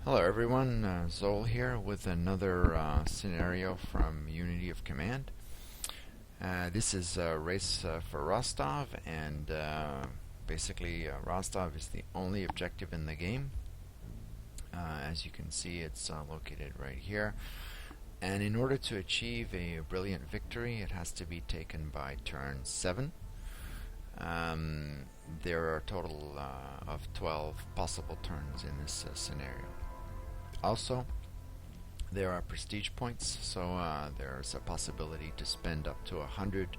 Hello everyone, Zol here with another scenario from Unity of Command. This is a race for Rostov, and basically Rostov is the only objective in the game. As you can see, it's located right here. And in order to achieve a brilliant victory, it has to be taken by turn 7. There are a total of 12 possible turns in this scenario. Also, there are prestige points, so there's a possibility to spend up to 100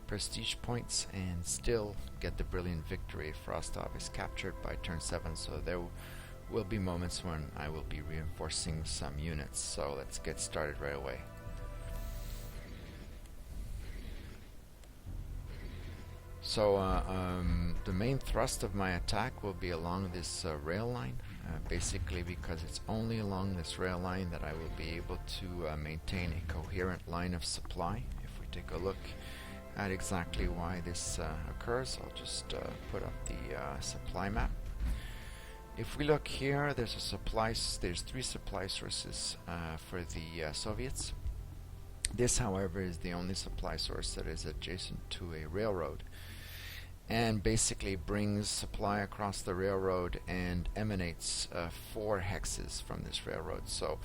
prestige points and still get the brilliant victory if Rostov is captured by turn 7. So there will be moments when I will be reinforcing some units. So let's get started right away. So the main thrust of my attack will be along this rail line, basically because it's only along this rail line that I will be able to maintain a coherent line of supply. If we take a look at exactly why this occurs, I'll just put up the supply map. If we look here, there's three supply sources for the Soviets. This, however, is the only supply source that is adjacent to a railroad, and basically brings supply across the railroad and emanates 4 hexes from this railroad. So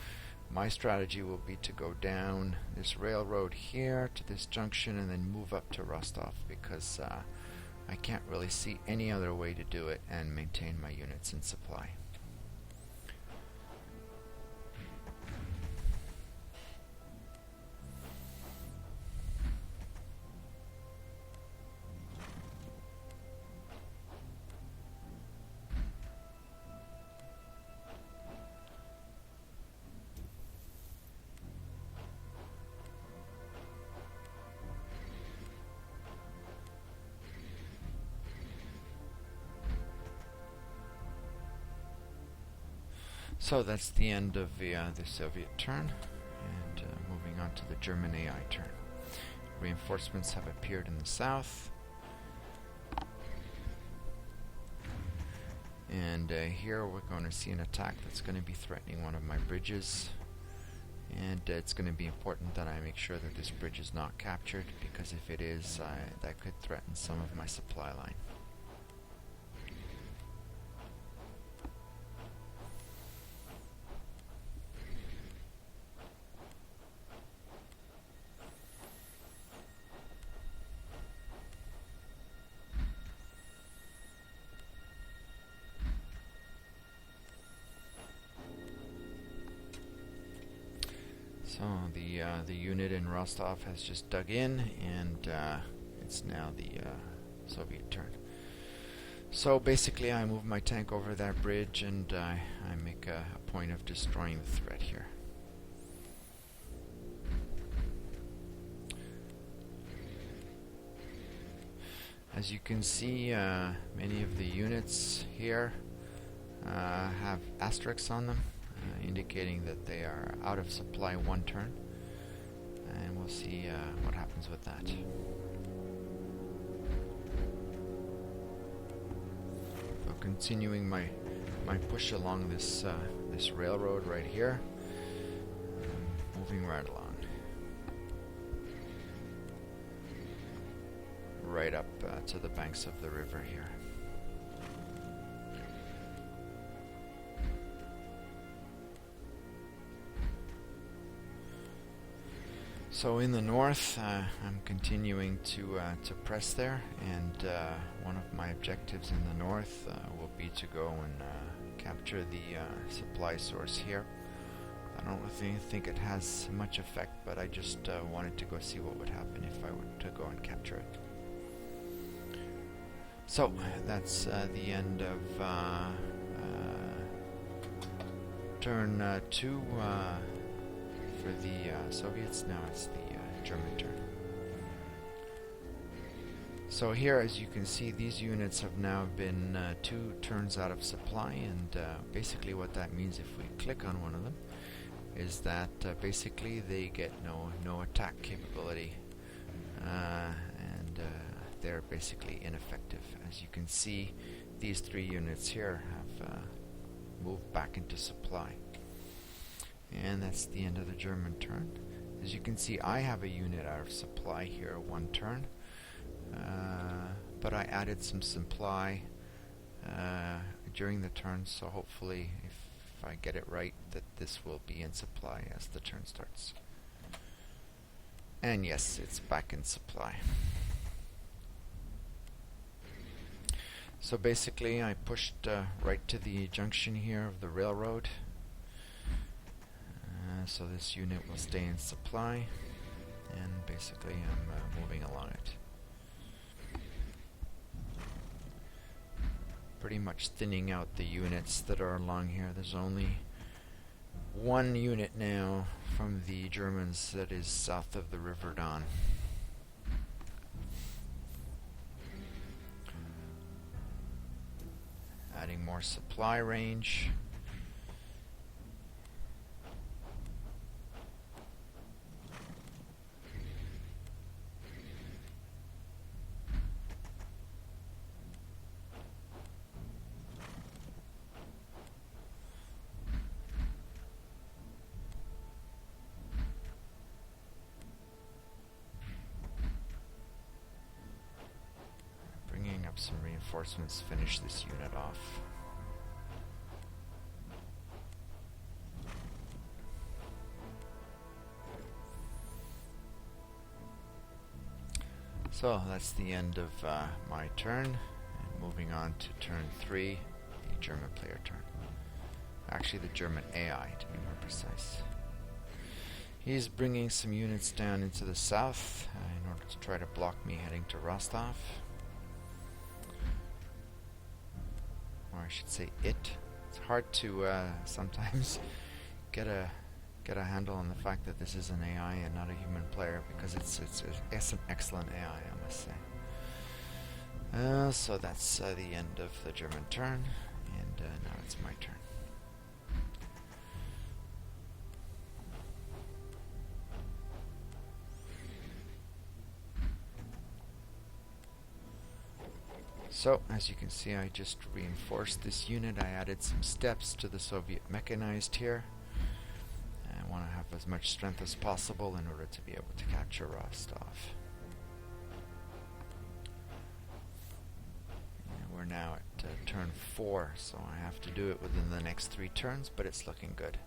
my strategy will be to go down this railroad here to this junction and then move up to Rostov, because I can't really see any other way to do it and maintain my units in supply. So that's the end of the Soviet turn, and moving on to the German AI turn. Reinforcements have appeared in the south, and here we're going to see an attack that's going to be threatening one of my bridges, and it's going to be important that I make sure that this bridge is not captured, because if it is, that could threaten some of my supply line. So the unit in Rostov has just dug in, and it's now the Soviet turn. So basically I move my tank over that bridge, and I make a point of destroying the threat here. As you can see, many of the units here have asterisks on them, indicating that they are out of supply 1 turn, and we'll see what happens with that. So continuing my push along this this railroad right here, moving right along, right up to the banks of the river here. So in the north, I'm continuing to press there, and one of my objectives in the north will be to go and capture the supply source here. I don't really think it has much effect, but I just wanted to go see what would happen if I were to go and capture it. So that's the end of turn 2 for the Soviets. Now it's the German turn. So here, as you can see, these units have now been 2 turns out of supply, and basically what that means, if we click on one of them, is that basically they get no attack capability, and they're basically ineffective. As you can see, these 3 units here move back into supply. And that's the end of the German turn. As you can see, I have a unit out of supply here, 1 turn. But I added some supply during the turn, so hopefully, if I get it right, that this will be in supply as the turn starts. And yes, it's back in supply. So basically, I pushed right to the junction here of the railroad. So this unit will stay in supply, and basically I'm moving along it. Pretty much thinning out the units that are along here. There's only 1 unit now from the Germans that is south of the River Don. Adding more supply range. Some reinforcements, finish this unit off. So that's the end of my turn, and moving on to turn 3, the German player turn. Actually the German AI, to be more precise. He's bringing some units down into the south in order to try to block me heading to Rostov. Or I should say it. It's hard to sometimes get a handle on the fact that this is an AI and not a human player, because it's an excellent AI, I must say. So that's the end of the German turn, and now it's my turn. So, as you can see, I just reinforced this unit. I added some steps to the Soviet mechanized here. I want to have as much strength as possible in order to be able to capture Rostov. And we're now at turn 4, so I have to do it within the next 3 turns, but it's looking good.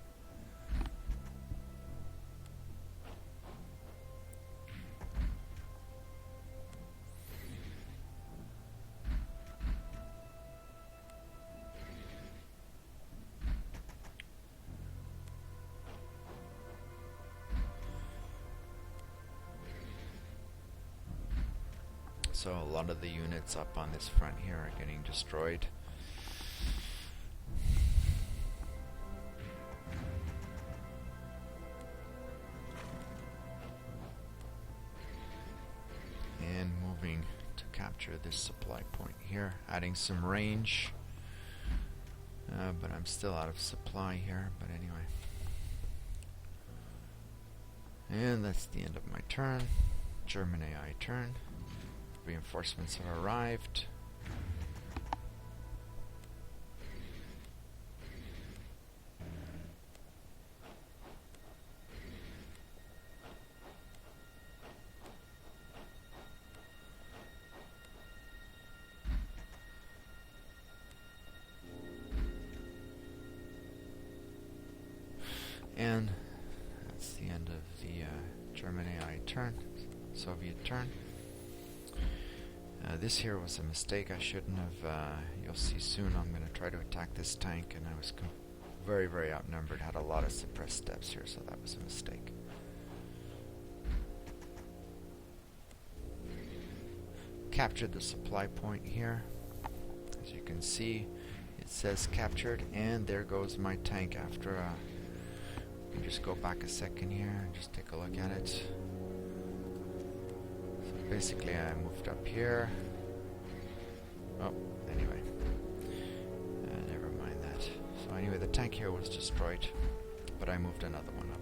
So a lot of the units up on this front here are getting destroyed. And moving to capture this supply point here, adding some range. But I'm still out of supply here, but anyway. And that's the end of my turn. German AI turn. Reinforcements have arrived. And that's the end of the German AI turn, Soviet turn. This here was a mistake. I shouldn't have. You'll see soon. I'm going to try to attack this tank, and I was very, very outnumbered. Had a lot of suppressed steps here, so that was a mistake. Captured the supply point here. As you can see, it says captured, and there goes my tank after. Let me just go back a second here and just take a look at it. So basically, I moved up here. Oh, anyway. Never mind that. So anyway, the tank here was destroyed, but I moved another one up.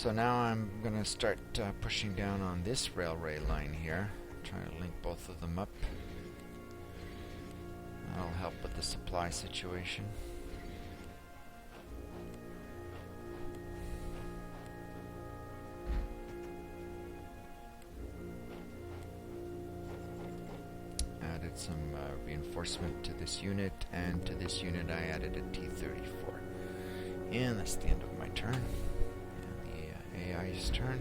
So now I'm going to start pushing down on this railway line here, trying to link both of them up. That'll help with the supply situation. Added some reinforcement to this unit, and to this unit I added a T-34. And that's the end of my turn. And the AI's turn.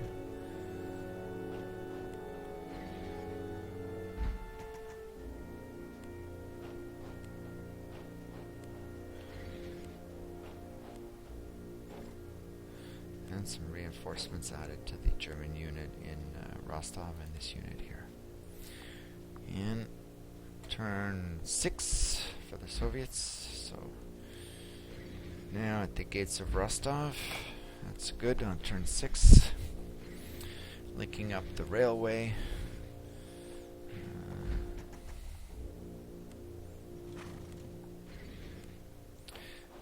And some reinforcements added to the German unit in Rostov and this unit here. And turn 6 for the Soviets. So now at the gates of Rostov, that's good on turn 6. Linking up the railway.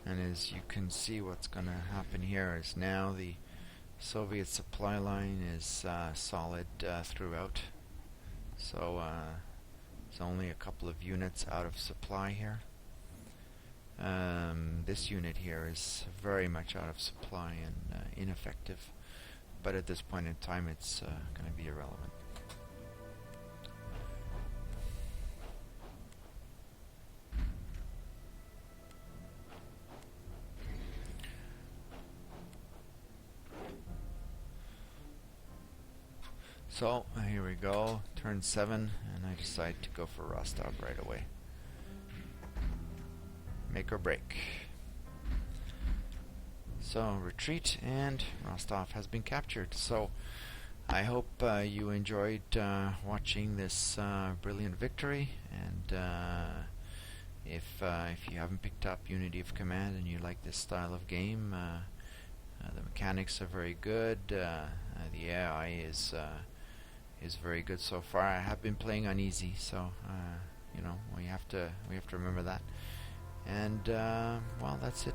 And as you can see, what's going to happen here is now the Soviet supply line is solid throughout. So it's only a couple of units out of supply here. This unit here is very much out of supply and ineffective, but at this point in time it's going to be irrelevant. So here we go, turn 7, and I decide to go for Rostov right away. Make or break. So retreat, and Rostov has been captured. So I hope you enjoyed watching this brilliant victory, and if you haven't picked up Unity of Command and you like this style of game, the mechanics are very good. The AI is very good so far. I have been playing on easy, so you know, we have to remember that. And well, that's it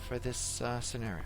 for this scenario.